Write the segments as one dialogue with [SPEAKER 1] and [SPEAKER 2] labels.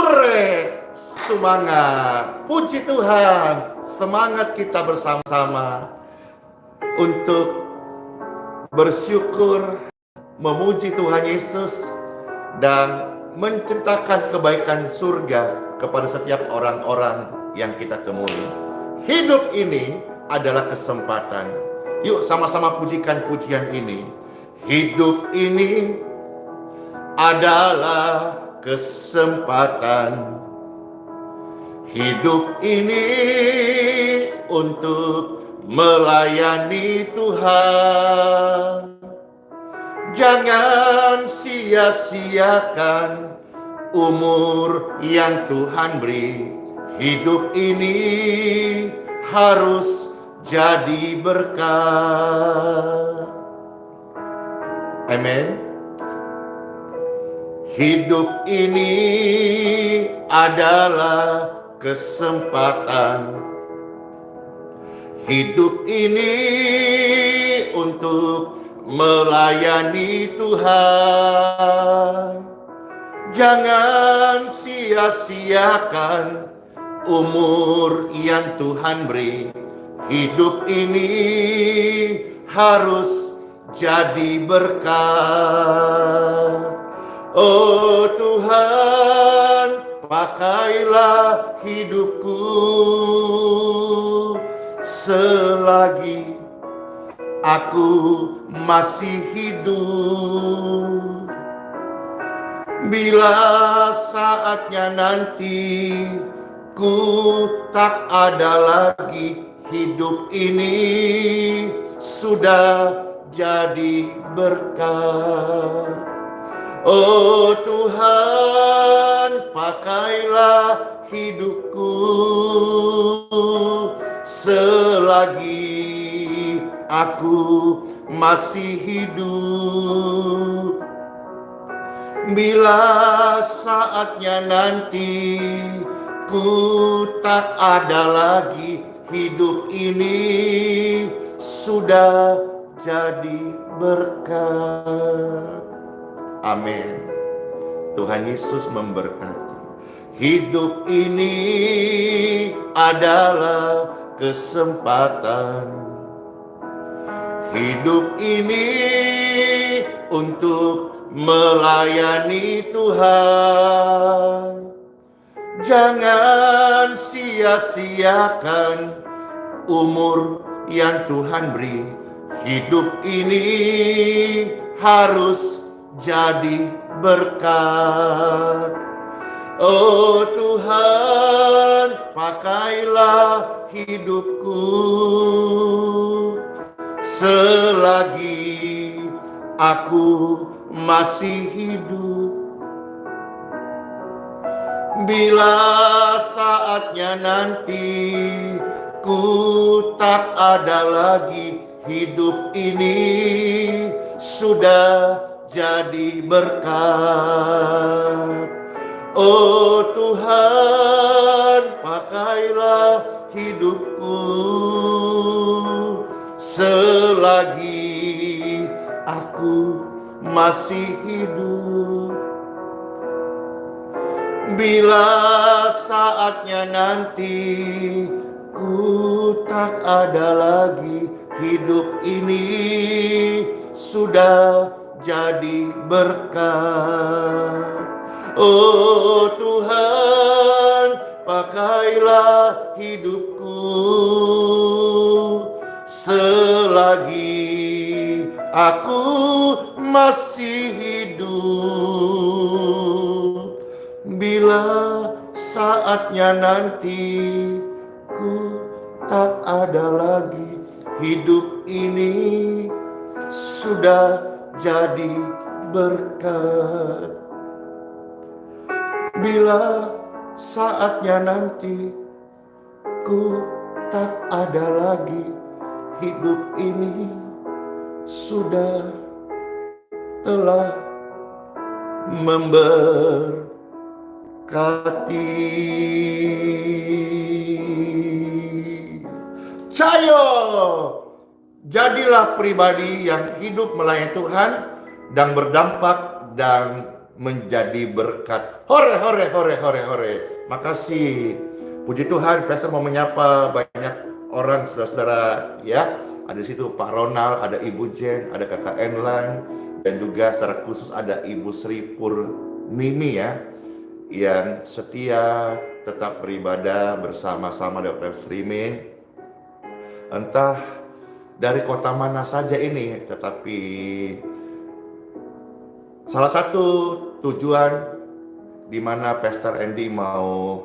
[SPEAKER 1] Hore, semangat. Puji Tuhan, semangat kita bersama-sama untuk bersyukur, memuji Tuhan Yesus, dan menceritakan kebaikan surga kepada setiap orang-orang yang kita temui. Hidup ini adalah kesempatan. Yuk sama-sama pujikan pujian ini. Hidup ini adalah kesempatan. Hidup ini untuk melayani Tuhan. Jangan sia-siakan umur yang Tuhan beri. Hidup ini harus jadi berkat. Amin. Hidup ini adalah kesempatan. Hidup ini untuk melayani Tuhan. Jangan sia-siakan umur yang Tuhan beri. Hidup ini harus jadi berkat. Oh Tuhan, pakailah hidupku selagi aku masih hidup. Bila saatnya nanti ku tak ada lagi, hidup ini sudah jadi berkat. Oh Tuhan, pakailah hidupku selagi aku masih hidup. Bila saatnya nanti ku tak ada lagi, hidup ini sudah jadi berkat. Amin. Tuhan Yesus memberkati. Hidup ini adalah kesempatan. Hidup ini untuk melayani Tuhan. Jangan sia-siakan umur yang Tuhan beri. Hidup ini harus jadi berkat. Oh Tuhan, pakailah hidupku selagi aku masih hidup. Bila saatnya nanti ku tak ada lagi, hidup ini sudah jadi berkat. Oh Tuhan, pakailah hidupku selagi aku masih hidup. Bila saatnya nanti ku tak ada lagi, hidup ini sudah jadi berkat. Oh Tuhan, pakailah hidupku selagi aku masih hidup. Bila saatnya nanti ku tak ada lagi, hidup ini sudah jadi berkat. Bila saatnya nanti ku tak ada lagi, hidup ini sudah telah memberkati. Cayo, jadilah pribadi yang hidup melayani Tuhan dan berdampak dan menjadi berkat. Hore, hore, hore, hore, hore. Makasih. Puji Tuhan, Pastor mau menyapa banyak orang, saudara-saudara ya. Ada di situ Pak Ronald, ada Ibu Jen, ada Kakak Enlan, dan juga secara khusus ada Ibu Sri Purnimi ya, yang setia tetap beribadah bersama-sama di live streaming. Entah dari kota mana saja ini, tetapi salah satu tujuan di mana Pastor Andy mau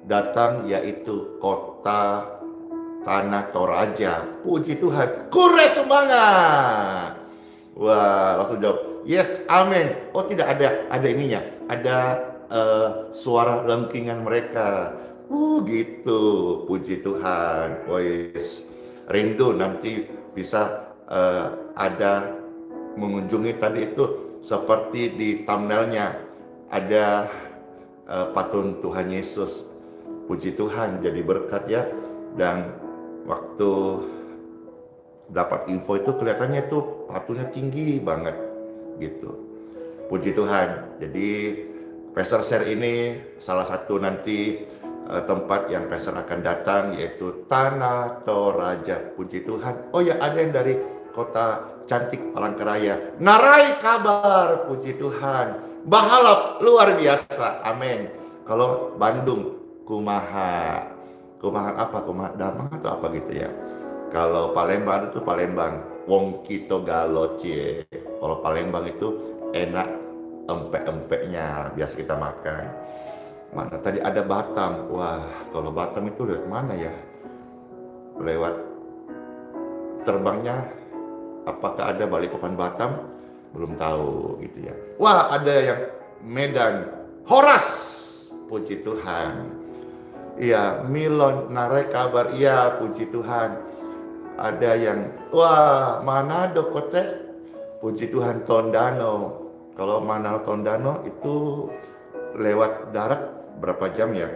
[SPEAKER 1] datang yaitu kota Tanah Toraja. Puji Tuhan, kure semangat. Wah, langsung jawab, yes, amin. Oh tidak, ada ininya, ada suara lengkingan mereka. Gitu, puji Tuhan. Wes, rindu nanti bisa ada mengunjungi tadi itu seperti di thumbnailnya ada patung Tuhan Yesus. Puji Tuhan, jadi berkat ya. Dan waktu dapat info itu kelihatannya tuh patungnya tinggi banget gitu. Puji Tuhan. Jadi Pastor share ini salah satu nanti tempat yang Pastor akan datang yaitu Tanah Toraja. Puji Tuhan. Oh ya, ada yang dari kota cantik Palangkaraya. Narai kabar, puji Tuhan. Bahalap luar biasa. Amin. Kalau Bandung kumaha apa, kumaha damang atau apa gitu ya. Kalau Palembang itu Palembang wong kito galo cie. Kalau Palembang itu enak empek-empeknya biasa kita makan. Mana tadi ada Batam. Wah, kalau Batam itu lewat mana ya? Lewat terbangnya, apakah ada Balikpapan Batam? Belum tahu gitu ya. Wah, ada yang Medan, Horas. Puji Tuhan. Iya, Milon, Narai kabar. Iya, puji Tuhan. Ada yang, wah, Manado Kote. Puji Tuhan, Tondano. Kalau Manado Tondano itu lewat darat berapa jam ya?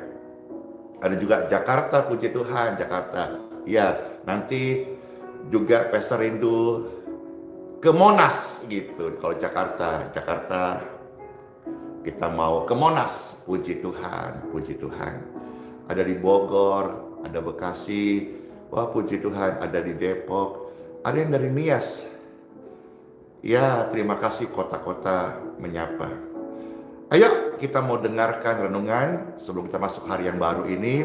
[SPEAKER 1] Ada juga Jakarta, puji Tuhan, Jakarta. Iya, nanti juga Pastor rindu ke Monas gitu. Kalau Jakarta kita mau ke Monas, puji Tuhan, puji Tuhan. Ada di Bogor, ada Bekasi, wah puji Tuhan, ada di Depok, ada yang dari Nias. Ya, terima kasih kota-kota menyapa. Ayo kita mau dengarkan renungan sebelum kita masuk hari yang baru ini.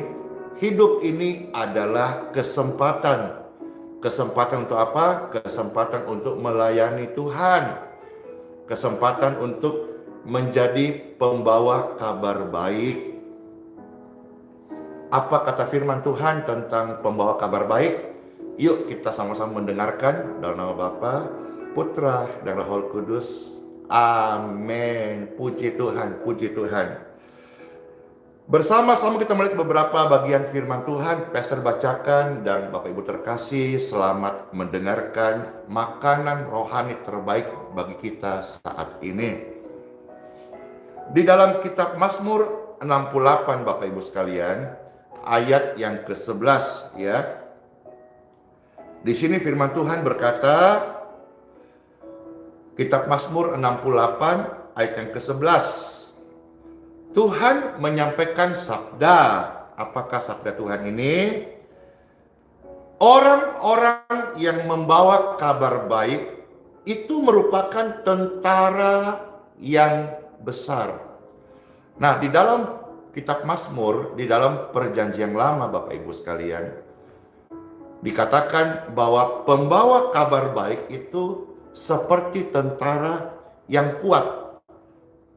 [SPEAKER 1] Hidup ini adalah kesempatan. Kesempatan untuk apa? Kesempatan untuk melayani Tuhan. Kesempatan untuk menjadi pembawa kabar baik. Apa kata firman Tuhan tentang pembawa kabar baik? Yuk kita sama-sama mendengarkan dalam nama Bapa, Putra, dan Roh Kudus. Amin. Puji Tuhan, puji Tuhan. Bersama-sama kita melihat beberapa bagian firman Tuhan. Pastor bacakan dan Bapak Ibu terkasih, selamat mendengarkan makanan rohani terbaik bagi kita saat ini. Di dalam kitab Mazmur 68 Bapak Ibu sekalian, ayat yang ke-11 ya. Di sini firman Tuhan berkata, kitab Mazmur 68 ayat yang ke-11. Tuhan menyampaikan sabda. Apakah sabda Tuhan ini? Orang-orang yang membawa kabar baik itu merupakan tentara yang besar. Nah, di dalam kitab Mazmur, di dalam perjanjian lama Bapak Ibu sekalian, dikatakan bahwa pembawa kabar baik itu seperti tentara yang kuat,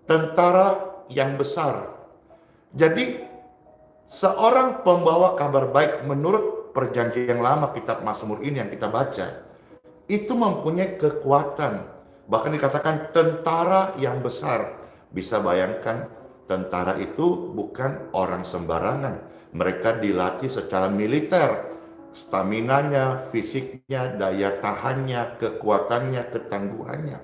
[SPEAKER 1] tentara yang besar. Jadi seorang pembawa kabar baik menurut perjanjian lama kitab Mazmur ini yang kita baca, itu mempunyai kekuatan. Bahkan dikatakan tentara yang besar. Bisa bayangkan, tentara itu bukan orang sembarangan. Mereka dilatih secara militer. Staminanya, fisiknya, daya tahannya, kekuatannya, ketangguhannya.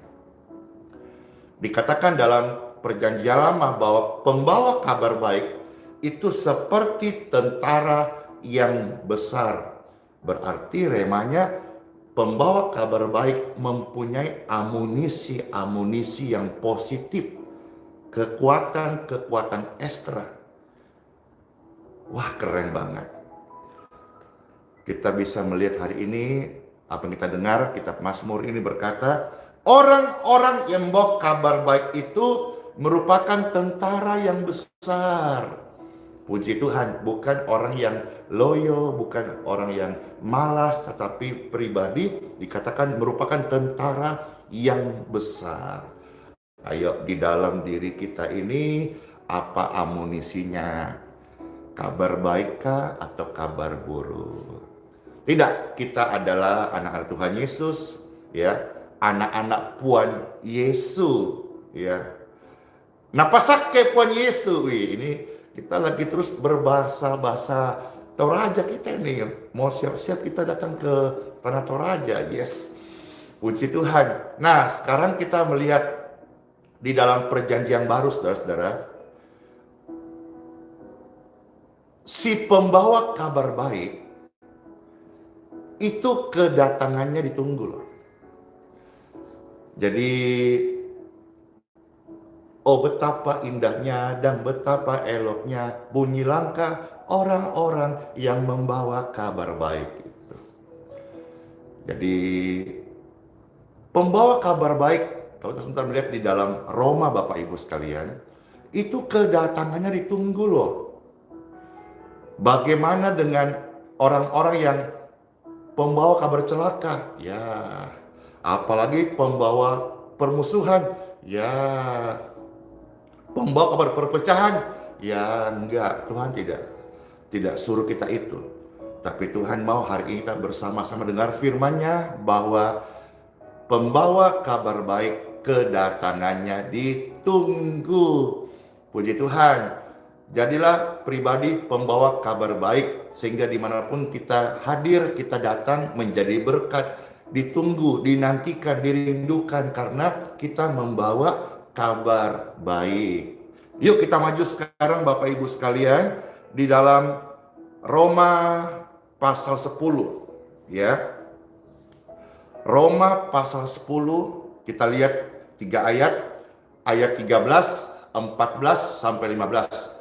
[SPEAKER 1] Dikatakan dalam perjanjian lama bahwa pembawa kabar baik itu seperti tentara yang besar. Berarti remanya pembawa kabar baik mempunyai amunisi yang positif kekuatan ekstra. Wah, keren banget. Kita bisa melihat hari ini, apa yang kita dengar, kitab Mazmur ini berkata, orang-orang yang membawa kabar baik itu merupakan tentara yang besar. Puji Tuhan, bukan orang yang loyo, bukan orang yang malas, tetapi pribadi dikatakan merupakan tentara yang besar. Ayo, di dalam diri kita ini apa amunisinya? Kabar baikkah atau kabar buruk? Tidak, kita adalah anak-anak Tuhan Yesus, ya, anak-anak Puan Yesus, ya. Napasake Puan Yesus, ini kita lagi terus berbahasa-bahasa Toraja kita ini. Mau siap-siap kita datang ke tanah Toraja, yes. Puji Tuhan. Nah, sekarang kita melihat di dalam perjanjian baru, saudara-saudara, si pembawa kabar baik itu kedatangannya ditunggu loh. Jadi, oh betapa indahnya dan betapa eloknya bunyi langkah orang-orang yang membawa kabar baik itu. Jadi, pembawa kabar baik, kalau kita sebentar melihat di dalam Roma Bapak Ibu sekalian, itu kedatangannya ditunggu loh. Bagaimana dengan orang-orang yang pembawa kabar celaka? Ya, apalagi pembawa permusuhan. Ya, pembawa kabar perpecahan. Ya, enggak, Tuhan tidak suruh kita itu. Tapi Tuhan mau hari ini kita bersama-sama dengar firman-Nya bahwa pembawa kabar baik kedatangannya ditunggu. Puji Tuhan. Jadilah pribadi pembawa kabar baik, sehingga dimanapun kita hadir, kita datang menjadi berkat, ditunggu, dinantikan, dirindukan, karena kita membawa kabar baik. Yuk kita maju sekarang Bapak Ibu sekalian, di dalam Roma pasal 10, ya. Roma pasal 10, kita lihat 3 ayat 13, 14 sampai 15.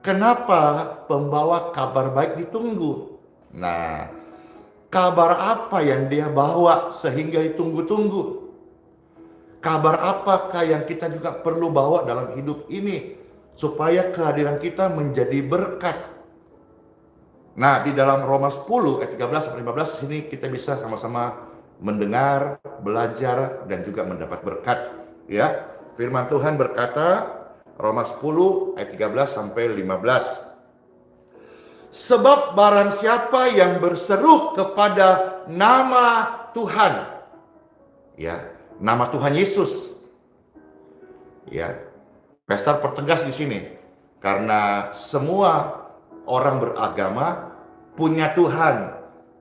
[SPEAKER 1] Kenapa pembawa kabar baik ditunggu? Nah, kabar apa yang dia bawa sehingga ditunggu-tunggu? Kabar apakah yang kita juga perlu bawa dalam hidup ini supaya kehadiran kita menjadi berkat? Nah, di dalam Roma 10 ayat 13 sampai 15 ini kita bisa sama-sama mendengar, belajar, dan juga mendapat berkat. Ya, firman Tuhan berkata, Roma 10 ayat 13 sampai 15. Sebab barang siapa yang berseru kepada nama Tuhan, ya, nama Tuhan Yesus, ya, Pastor pertegas di sini, karena semua orang beragama punya Tuhan,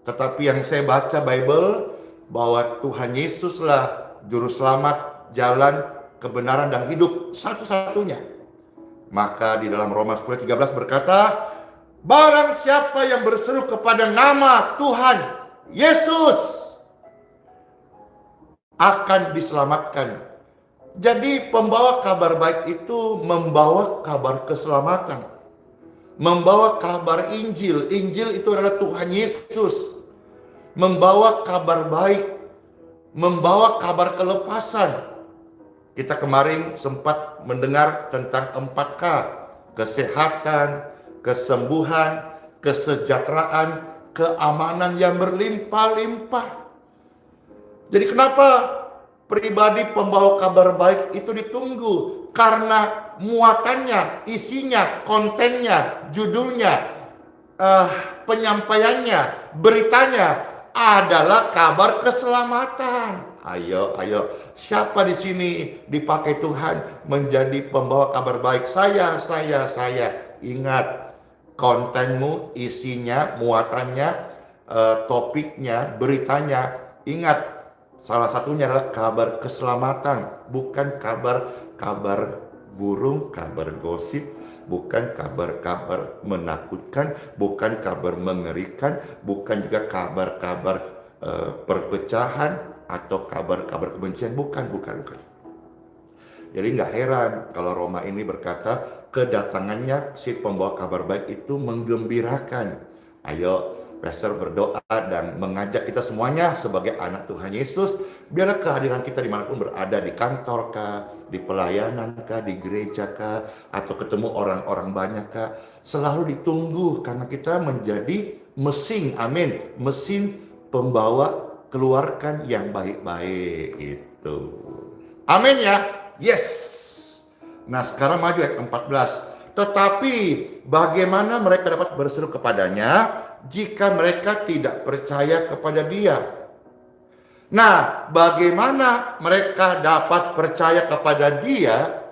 [SPEAKER 1] tetapi yang saya baca Bible bahwa Tuhan Yesuslah juru selamat, jalan, kebenaran dan hidup satu-satunya. Maka di dalam Roma 10:13 berkata, barang siapa yang berseru kepada nama Tuhan Yesus akan diselamatkan. Jadi pembawa kabar baik itu membawa kabar keselamatan, membawa kabar Injil. Injil itu adalah Tuhan Yesus. Membawa kabar baik, membawa kabar kelepasan. Kita kemarin sempat mendengar tentang 4K, kesehatan, kesembuhan, kesejahteraan, keamanan yang berlimpah-limpah. Jadi kenapa pribadi pembawa kabar baik itu ditunggu? Karena muatannya, isinya, kontennya, judulnya, penyampaiannya, beritanya adalah kabar keselamatan. Ayo, siapa di sini dipakai Tuhan menjadi pembawa kabar baik? Saya. Ingat, kontenmu, isinya, muatannya, topiknya, beritanya. Ingat, salah satunya adalah kabar keselamatan, bukan kabar burung, kabar gosip, bukan kabar-kabar menakutkan, bukan kabar mengerikan, bukan juga kabar-kabar perpecahan atau kabar-kabar kebencian, bukan. Jadi nggak heran kalau Roma ini berkata kedatangannya si pembawa kabar baik itu menggembirakan. Ayo, Pastor berdoa dan mengajak kita semuanya sebagai anak Tuhan Yesus, biarlah kehadiran kita dimanapun berada, di kantor kah, di pelayanan kah, di gereja kah, atau ketemu orang-orang banyak kah, selalu ditunggu karena kita menjadi mesin, amin, mesin pembawa keluarkan yang baik-baik itu. Amin ya. Yes. Nah, sekarang maju ayat 14. Tetapi bagaimana mereka dapat berseru kepadanya jika mereka tidak percaya kepada Dia? Nah, bagaimana mereka dapat percaya kepada Dia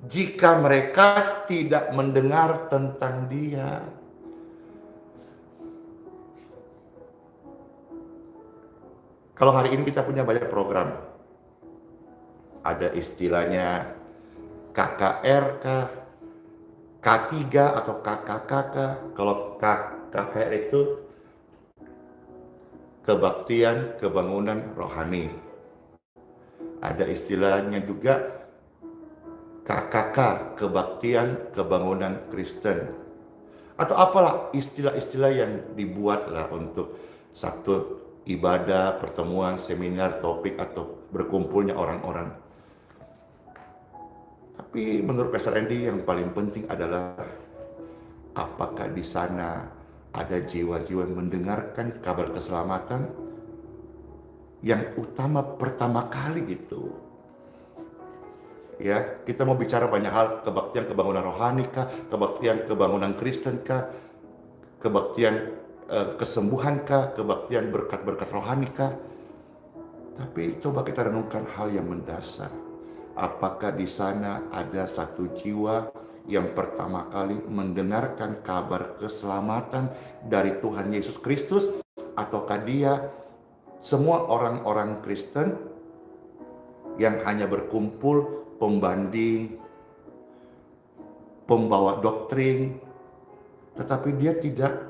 [SPEAKER 1] jika mereka tidak mendengar tentang Dia? Kalau hari ini kita punya banyak program, ada istilahnya KKR kah, K3 atau KKK kah. Kalau KKR itu kebaktian kebangunan rohani. Ada istilahnya juga KKK, kebaktian kebangunan Kristen. Atau apalah istilah-istilah yang dibuatlah untuk satu ibadah, pertemuan, seminar, topik, atau berkumpulnya orang-orang. Tapi menurut Pastor Andy yang paling penting adalah apakah di sana ada jiwa-jiwa yang mendengarkan kabar keselamatan yang utama pertama kali gitu. Ya, kita mau bicara banyak hal, kebaktian kebangunan rohani kah, kebaktian kebangunan Kristen kah, kebaktian kesembuhan kah, kebaktian berkat-berkat rohani kah. Tapi coba kita renungkan hal yang mendasar. Apakah di sana ada satu jiwa yang pertama kali mendengarkan kabar keselamatan dari Tuhan Yesus Kristus, ataukah dia semua orang-orang Kristen yang hanya berkumpul pembanding, pembawa doktrin, tetapi dia tidak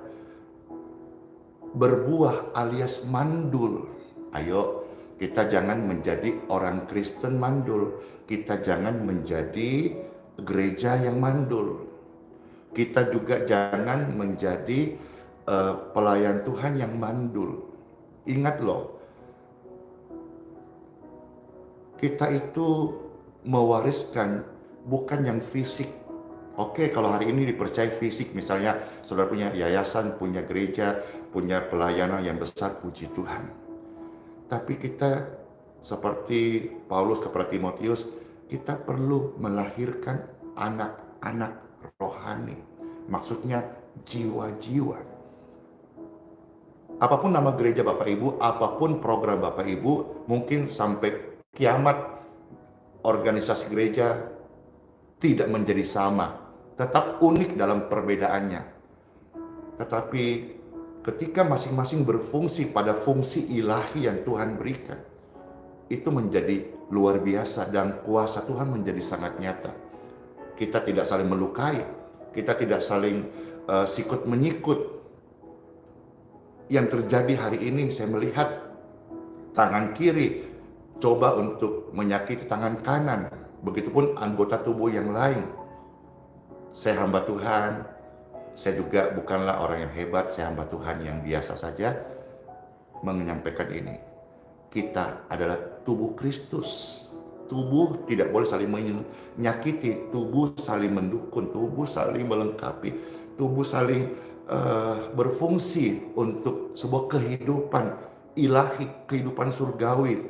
[SPEAKER 1] berbuah alias mandul. Ayo, kita jangan menjadi orang Kristen mandul. Kita jangan menjadi gereja yang mandul. Kita juga jangan menjadi pelayan Tuhan yang mandul. Ingat loh, kita itu mewariskan bukan yang fisik. Oke, kalau hari ini dipercaya fisik, misalnya saudara punya yayasan, punya gereja, punya pelayanan yang besar, puji Tuhan. Tapi kita seperti Paulus kepada Timotius, kita perlu melahirkan anak-anak rohani. Maksudnya jiwa-jiwa. Apapun nama gereja Bapak Ibu, apapun program Bapak Ibu, mungkin sampai kiamat organisasi gereja tidak menjadi sama, tetap unik dalam perbedaannya. Tetapi ketika masing-masing berfungsi pada fungsi ilahi yang Tuhan berikan, itu menjadi luar biasa dan kuasa Tuhan menjadi sangat nyata. Kita tidak saling melukai, kita tidak saling sikut menyikut. Yang terjadi hari ini saya melihat tangan kiri coba untuk menyakiti tangan kanan, begitupun anggota tubuh yang lain. Saya hamba Tuhan, saya juga bukanlah orang yang hebat, saya hamba Tuhan yang biasa saja menyampaikan ini. Kita adalah tubuh Kristus. Tubuh tidak boleh saling menyakiti, tubuh saling mendukung, tubuh saling melengkapi, tubuh saling berfungsi untuk sebuah kehidupan ilahi, kehidupan surgawi.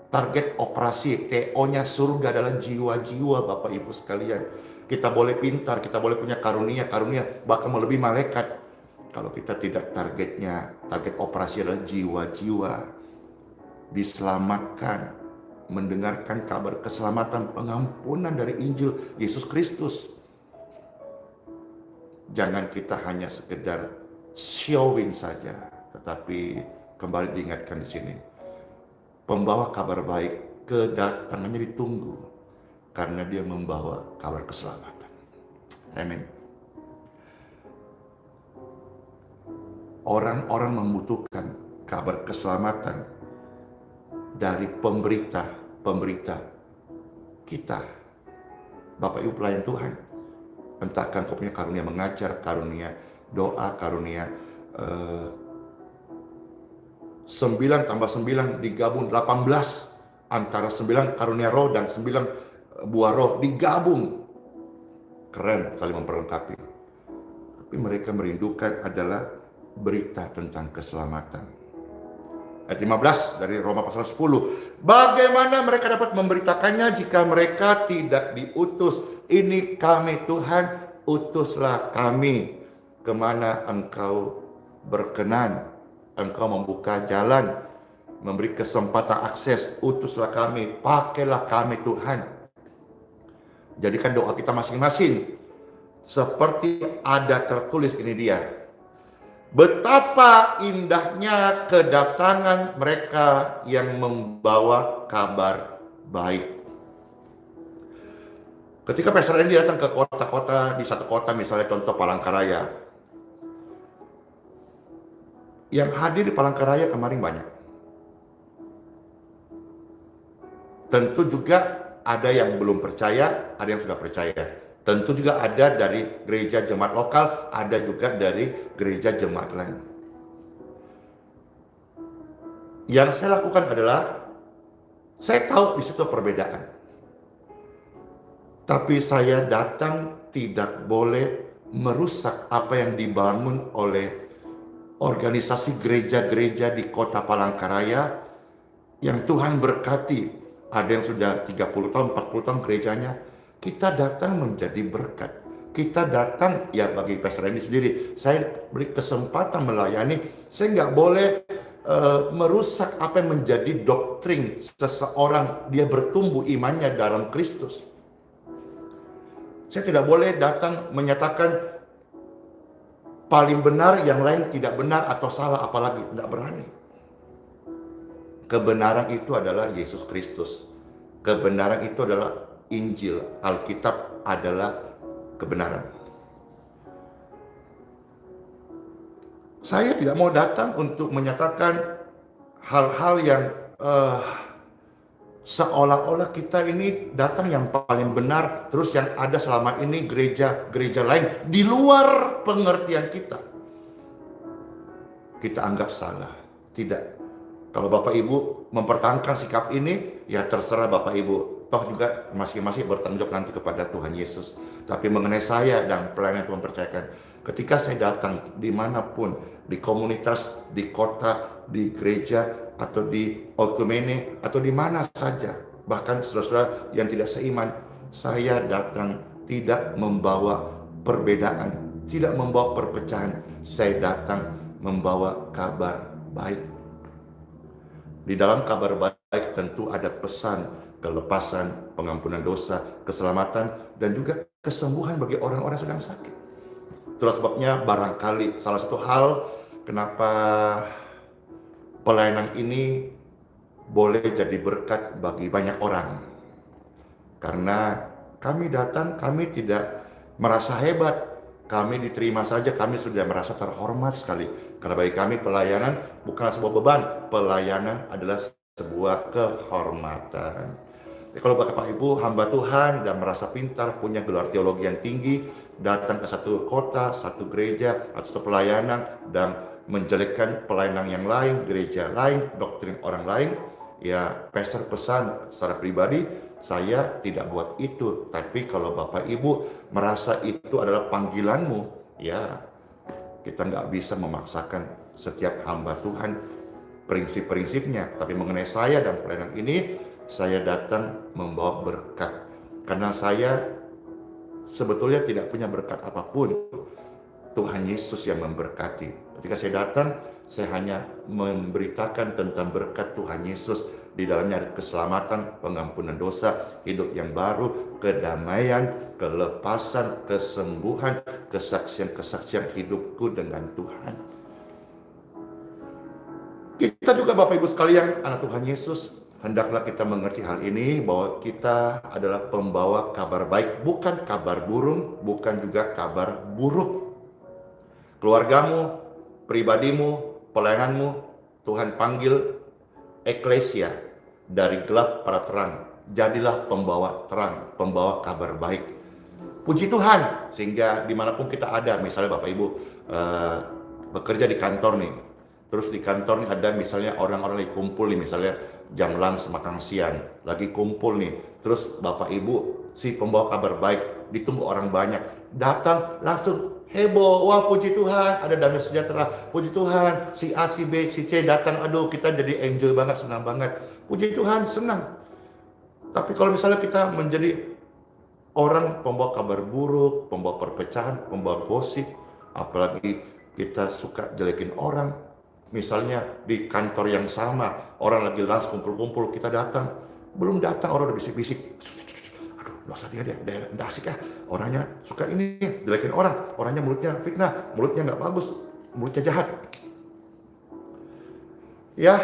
[SPEAKER 1] Target operasi TO-nya surga adalah jiwa-jiwa Bapak Ibu sekalian. Kita boleh pintar, kita boleh punya karunia, bahkan melebihi malaikat. Kalau kita tidak target operasi adalah jiwa-jiwa diselamatkan, mendengarkan kabar keselamatan, pengampunan dari Injil Yesus Kristus. Jangan kita hanya sekedar showing saja, tetapi kembali diingatkan di sini. Pembawa kabar baik, kedatangannya ditunggu karena dia membawa kabar keselamatan. Amin. Orang-orang membutuhkan kabar keselamatan dari pemberita kita, Bapak Ibu pelayan Tuhan. Entahkah engkau punya karunia mengajar, karunia doa, karunia 9 tambah 9 digabung 18. Antara 9 karunia roh dan 9 buah roh digabung. Keren kali memperlengkapi. Tapi mereka merindukan adalah berita tentang keselamatan. Ayat 15 dari Roma pasal 10. Bagaimana mereka dapat memberitakannya jika mereka tidak diutus? Ini kami Tuhan, utuslah kami. Kemana engkau berkenan? Engkau membuka jalan, memberi kesempatan akses. Utuslah kami, pakailah kami Tuhan. Jadikan doa kita masing-masing seperti ada tertulis, ini dia. Betapa indahnya kedatangan mereka yang membawa kabar baik. Ketika Pastor Andy datang ke kota-kota, di satu kota misalnya contoh Palangkaraya, yang hadir di Palangkaraya kemarin banyak. Tentu juga ada yang belum percaya, ada yang sudah percaya. Tentu juga ada dari gereja jemaat lokal, ada juga dari gereja jemaat lain. Yang saya lakukan adalah, saya tahu di situ perbedaan. Tapi saya datang tidak boleh merusak apa yang dibangun oleh organisasi gereja-gereja di kota Palangkaraya yang Tuhan berkati. Ada yang sudah 30 tahun, 40 tahun gerejanya. Kita datang menjadi berkat. Kita datang, ya bagi Pastor Randy sendiri, saya beri kesempatan melayani. Saya nggak boleh merusak apa yang menjadi doktrin seseorang, dia bertumbuh imannya dalam Kristus. Saya tidak boleh datang menyatakan paling benar, yang lain tidak benar atau salah, apalagi tidak berani. Kebenaran itu adalah Yesus Kristus. Kebenaran itu adalah Injil. Alkitab adalah kebenaran. Saya tidak mau datang untuk menyatakan hal-hal yang seolah-olah kita ini datang yang paling benar, terus yang ada selama ini gereja-gereja lain di luar pengertian kita anggap salah. Tidak. Kalau Bapak Ibu mempertahankan sikap ini, ya terserah Bapak Ibu. Toh juga masing-masing bertanggung jawab nanti kepada Tuhan Yesus. Tapi mengenai saya dan pelayanan Tuhan percayakan, ketika saya datang dimanapun, di komunitas, di kota, di gereja, atau di oikumene, atau di mana saja, bahkan saudara-saudara yang tidak seiman, saya datang tidak membawa perbedaan, tidak membawa perpecahan. Saya datang membawa kabar baik. Di dalam kabar baik tentu ada pesan kelepasan, pengampunan dosa, keselamatan, dan juga kesembuhan bagi orang-orang sedang sakit. Itulah sebabnya barangkali salah satu hal kenapa pelayanan ini boleh jadi berkat bagi banyak orang. Karena kami datang, kami tidak merasa hebat, kami diterima saja, kami sudah merasa terhormat sekali. Karena bagi kami pelayanan bukanlah sebuah beban, pelayanan adalah sebuah kehormatan. Jadi kalau Bapak Ibu hamba Tuhan dan merasa pintar, punya gelar teologi yang tinggi, datang ke satu kota, satu gereja, atau satu pelayanan, dan menjelekkan pelayanan yang lain, gereja lain, doktrin orang lain, ya pastor pesan secara pribadi, saya tidak buat itu. Tapi kalau Bapak Ibu merasa itu adalah panggilanmu, ya kita nggak bisa memaksakan setiap hamba Tuhan prinsip-prinsipnya. Tapi mengenai saya dan pelayanan ini, saya datang membawa berkat. Karena saya sebetulnya tidak punya berkat apapun. Tuhan Yesus yang memberkati. Ketika saya datang, saya hanya memberitakan tentang berkat Tuhan Yesus. Di dalamnya ada keselamatan, pengampunan dosa, hidup yang baru, kedamaian, kelepasan, kesembuhan, kesaksian-kesaksian hidupku dengan Tuhan. Kita juga Bapak Ibu sekalian, anak Tuhan Yesus, hendaklah kita mengerti hal ini, bahwa kita adalah pembawa kabar baik, bukan kabar burung, bukan juga kabar buruk. Keluargamu, pribadimu, pelayananmu, Tuhan panggil eklesia dari gelap pada terang, jadilah pembawa terang, pembawa kabar baik. Puji Tuhan, sehingga dimanapun kita ada, misalnya Bapak Ibu bekerja di kantor nih, terus di kantor nih ada misalnya orang-orang lagi kumpul nih, misalnya jam lunch makan siang, lagi kumpul nih, terus Bapak Ibu si pembawa kabar baik, ditunggu orang banyak, datang langsung heboh, wah puji Tuhan, ada damai sejahtera, puji Tuhan, si A, si B, si C datang, aduh kita jadi enjoy banget, senang banget, puji Tuhan, senang. Tapi kalau misalnya kita menjadi orang pembawa kabar buruk, pembawa perpecahan, pembawa gosip, apalagi kita suka jelekin orang, misalnya di kantor yang sama, orang lagi lunch kumpul-kumpul, kita datang, belum datang orang udah bisik-bisik, aduh nggak usah dia, nggak asik ya, orangnya suka ini, jelekin orang, orangnya mulutnya fitnah, mulutnya nggak bagus, mulutnya jahat. Ya,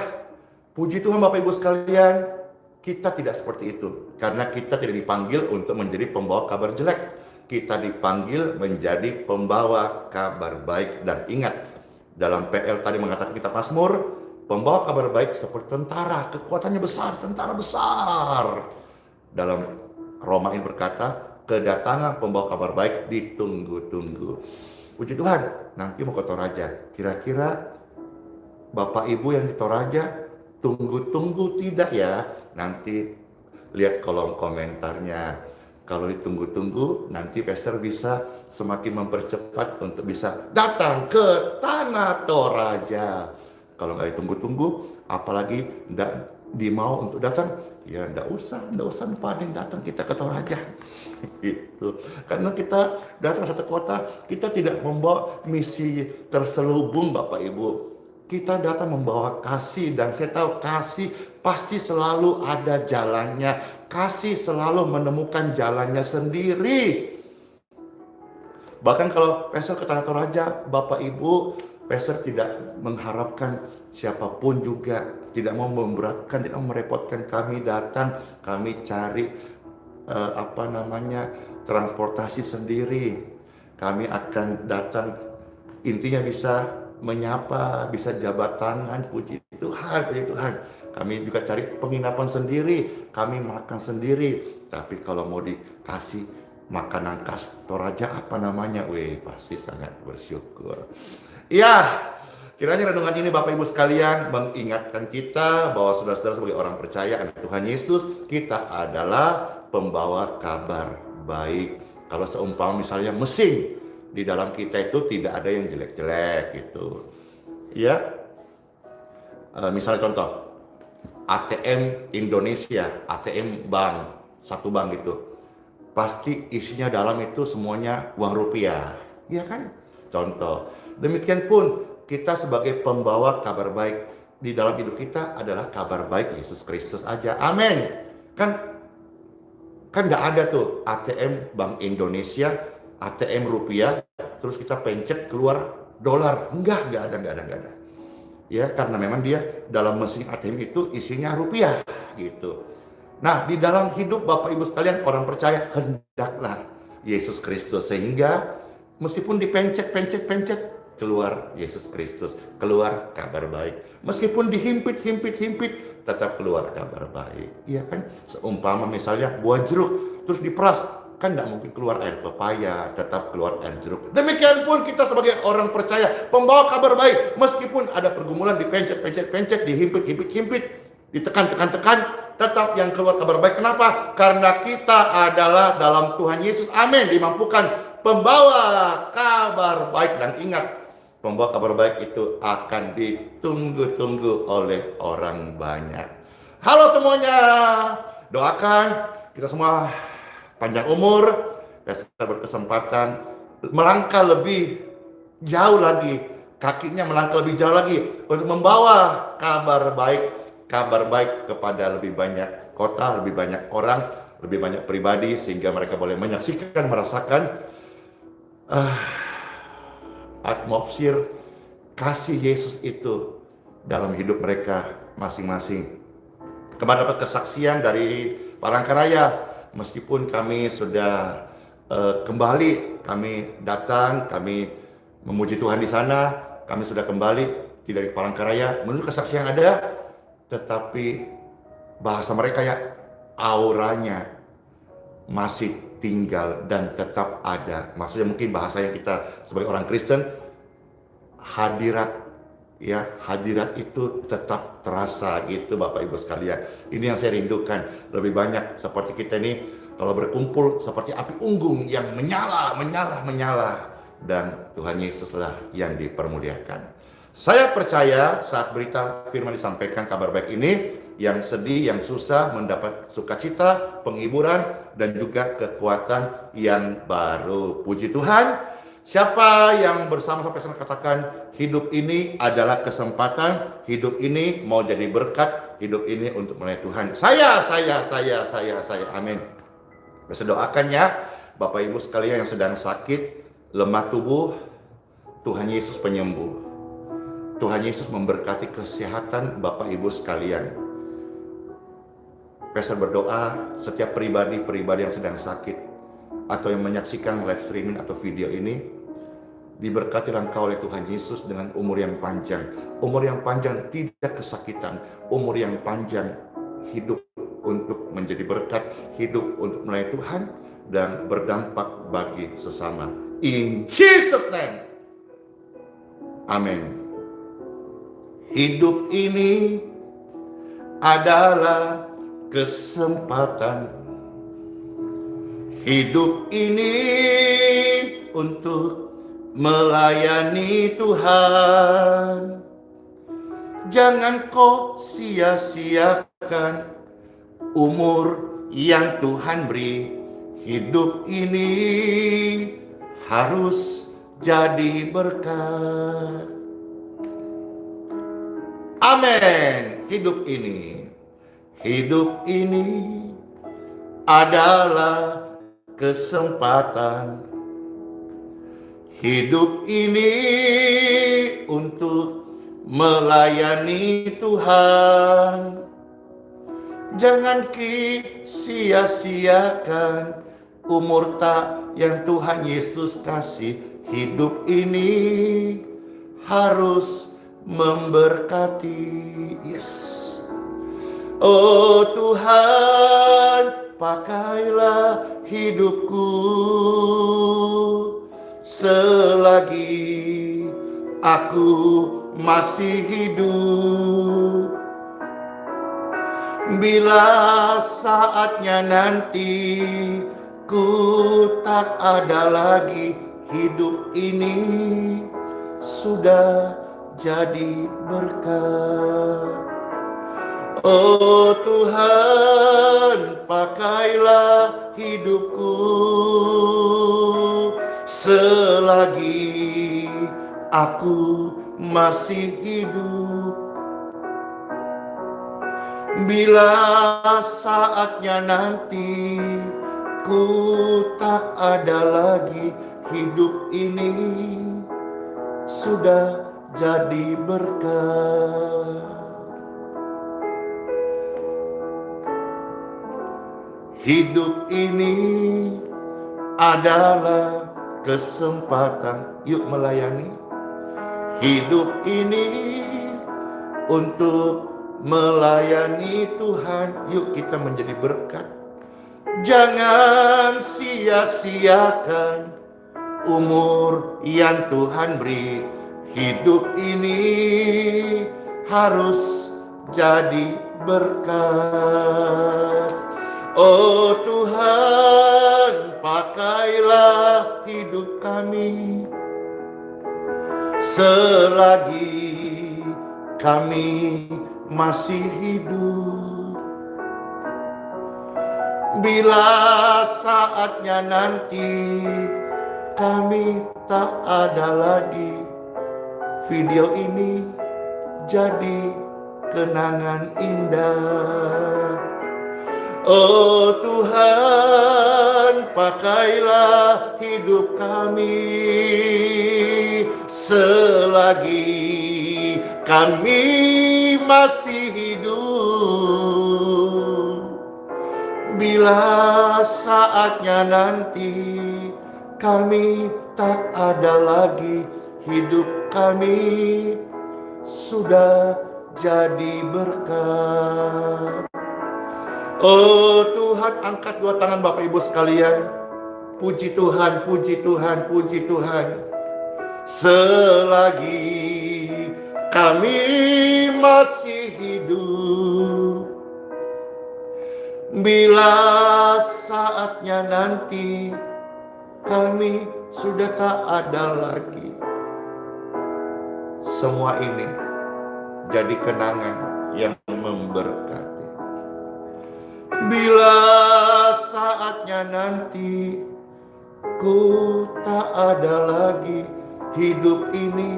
[SPEAKER 1] puji Tuhan Bapak Ibu sekalian, kita tidak seperti itu, karena kita tidak dipanggil untuk menjadi pembawa kabar jelek. Kita dipanggil menjadi pembawa kabar baik. Dan ingat, dalam PL tadi mengatakan kitab Mazmur, pembawa kabar baik seperti tentara, kekuatannya besar, tentara besar. Dalam Roma ini berkata, kedatangan pembawa kabar baik ditunggu-tunggu. Puji Tuhan, nanti mau ke Toraja. Kira-kira Bapak Ibu yang di Toraja tunggu-tunggu tidak ya? Nanti lihat kolom komentarnya. Kalau ditunggu-tunggu, nanti Pastor bisa semakin mempercepat untuk bisa datang ke Tanah Toraja. Kalau nggak ditunggu-tunggu, apalagi nggak dimau untuk datang, ya nggak usah paling datang kita ke Toraja. Itu karena kita datang satu kota, kita tidak membawa misi terselubung Bapak Ibu. Kita datang membawa kasih, dan saya tahu kasih pasti selalu ada jalannya. Kasih selalu menemukan jalannya sendiri. Bahkan kalau Pastor ke Tanah Toraja, Bapak Ibu, Pastor tidak mengharapkan siapapun juga, tidak mau memberatkan, tidak mau merepotkan kami datang, kami cari transportasi sendiri. Kami akan datang, intinya bisa menyapa, bisa jabat tangan, puji Tuhan, puji Tuhan. Kami juga cari penginapan sendiri, kami makan sendiri. Tapi kalau mau dikasih makanan khas Toraja pasti sangat bersyukur. Iya, kiranya renungan ini Bapak Ibu sekalian mengingatkan kita bahwa saudara-saudara sebagai orang percaya anak Tuhan Yesus, kita adalah pembawa kabar baik. Kalau seumpama misalnya mesin, di dalam kita itu tidak ada yang jelek-jelek gitu. Ya, misalnya contoh, ATM Indonesia, ATM bank, satu bank gitu. Pasti isinya dalam itu semuanya uang rupiah. Iya kan? Contoh. Demikian pun kita sebagai pembawa kabar baik di dalam hidup kita adalah kabar baik Yesus Kristus aja. Amin. Kan nggak ada tuh ATM Bank Indonesia, ATM rupiah, terus kita pencet keluar dolar. Enggak ada. Ya, karena memang dia dalam mesin ATM itu isinya rupiah gitu. Nah, di dalam hidup Bapak Ibu sekalian orang percaya, hendaklah Yesus Kristus, sehingga meskipun dipencet, keluar Yesus Kristus, keluar kabar baik. Meskipun dihimpit, tetap keluar kabar baik. Iya kan? Seumpama misalnya buah jeruk, terus diperas, kan tidak mungkin keluar air pepaya, tetap keluar air jeruk. Demikian pun kita sebagai orang percaya, pembawa kabar baik, meskipun ada pergumulan, dipencet, dihimpit, ditekan, tetap yang keluar kabar baik. Kenapa? Karena kita adalah dalam Tuhan Yesus, amin, dimampukan pembawa kabar baik. Dan ingat, pembawa kabar baik itu akan ditunggu-tunggu oleh orang banyak. Halo semuanya, doakan kita semua panjang umur, kita berkesempatan melangkah lebih jauh lagi, kakinya melangkah lebih jauh lagi untuk membawa kabar baik kepada lebih banyak kota, lebih banyak orang, lebih banyak pribadi, sehingga mereka boleh menyaksikan, merasakan atmosfer kasih Yesus itu dalam hidup mereka masing-masing. Kemarin dapat kesaksian dari Palangkaraya. Meskipun kami sudah kembali, kami datang, kami memuji Tuhan di sana, kami sudah kembali tidak di Palangkaraya, menurut kesaksian yang ada, tetapi bahasa mereka ya auranya masih tinggal dan tetap ada. Maksudnya mungkin bahasa yang kita sebagai orang Kristen, hadirat itu tetap terasa gitu Bapak Ibu sekalian. Ini yang saya rindukan. Lebih banyak seperti kita ini kalau berkumpul seperti api unggun yang menyala. Dan Tuhan Yesuslah yang dipermuliakan. Saya percaya saat berita firman disampaikan, kabar baik ini, yang sedih, yang susah mendapat sukacita, penghiburan, dan juga kekuatan yang baru. Puji Tuhan. Siapa yang bersama sampai sana katakan, hidup ini adalah kesempatan, hidup ini mau jadi berkat, hidup ini untuk melayani Tuhan. Saya. Amin. Saya doakan ya, Bapak Ibu sekalian yang sedang sakit, lemah tubuh, Tuhan Yesus penyembuh. Tuhan Yesus memberkati kesehatan Bapak Ibu sekalian. Pastor berdoa setiap pribadi yang sedang sakit atau yang menyaksikan live streaming atau video ini, diberkatilah engkau oleh Tuhan Yesus dengan umur yang panjang. Umur yang panjang tidak kesakitan, umur yang panjang hidup untuk menjadi berkat, hidup untuk melayani Tuhan, dan berdampak bagi sesama. In Jesus' name. Amin. Hidup ini adalah kesempatan. Hidup ini untuk melayani Tuhan. Jangan kau sia-siakan umur yang Tuhan beri. Hidup ini harus jadi berkat. Amin. Hidup ini adalah kesempatan. Hidup ini untuk melayani Tuhan. Jangan sia-siakan umur yang Tuhan Yesus kasih. Hidup ini harus memberkati. Yes. Oh Tuhan, pakailah hidupku selagi aku masih hidup. Bila saatnya nanti ku tak ada lagi, hidup ini sudah jadi berkat. Oh Tuhan, pakailah hidupku selagi aku masih hidup. Bila saatnya nanti ku tak ada lagi, hidup ini sudah jadi berkat. Hidup ini adalah kesempatan. Yuk melayani. Hidup ini untuk melayani Tuhan. Yuk kita menjadi berkat. Jangan sia-siakan umur yang Tuhan beri. Hidup ini harus jadi berkat. Oh Tuhan, pakailah hidup kami selagi kami masih hidup. Bila saatnya nanti kami tak ada lagi, video ini jadi kenangan indah. Oh Tuhan, pakailah hidup kami selagi kami masih hidup. Bila saatnya nanti kami tak ada lagi, hidup kami sudah jadi berkat. Oh Tuhan, angkat dua tangan Bapak Ibu sekalian. Puji Tuhan, puji Tuhan, puji Tuhan. Selagi kami masih hidup, bila saatnya nanti kami sudah tak ada lagi, semua ini jadi kenangan yang memberkati. Bila saatnya nanti ku tak ada lagi, hidup ini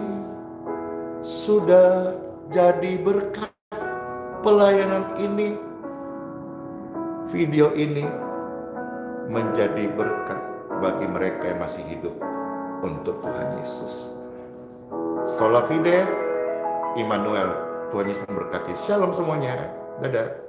[SPEAKER 1] sudah jadi berkat. Pelayanan ini, video ini menjadi berkat bagi mereka yang masih hidup untuk Tuhan Yesus. Sola Fide, Immanuel. Tuhan Yesus memberkati. Shalom semuanya. Dadah.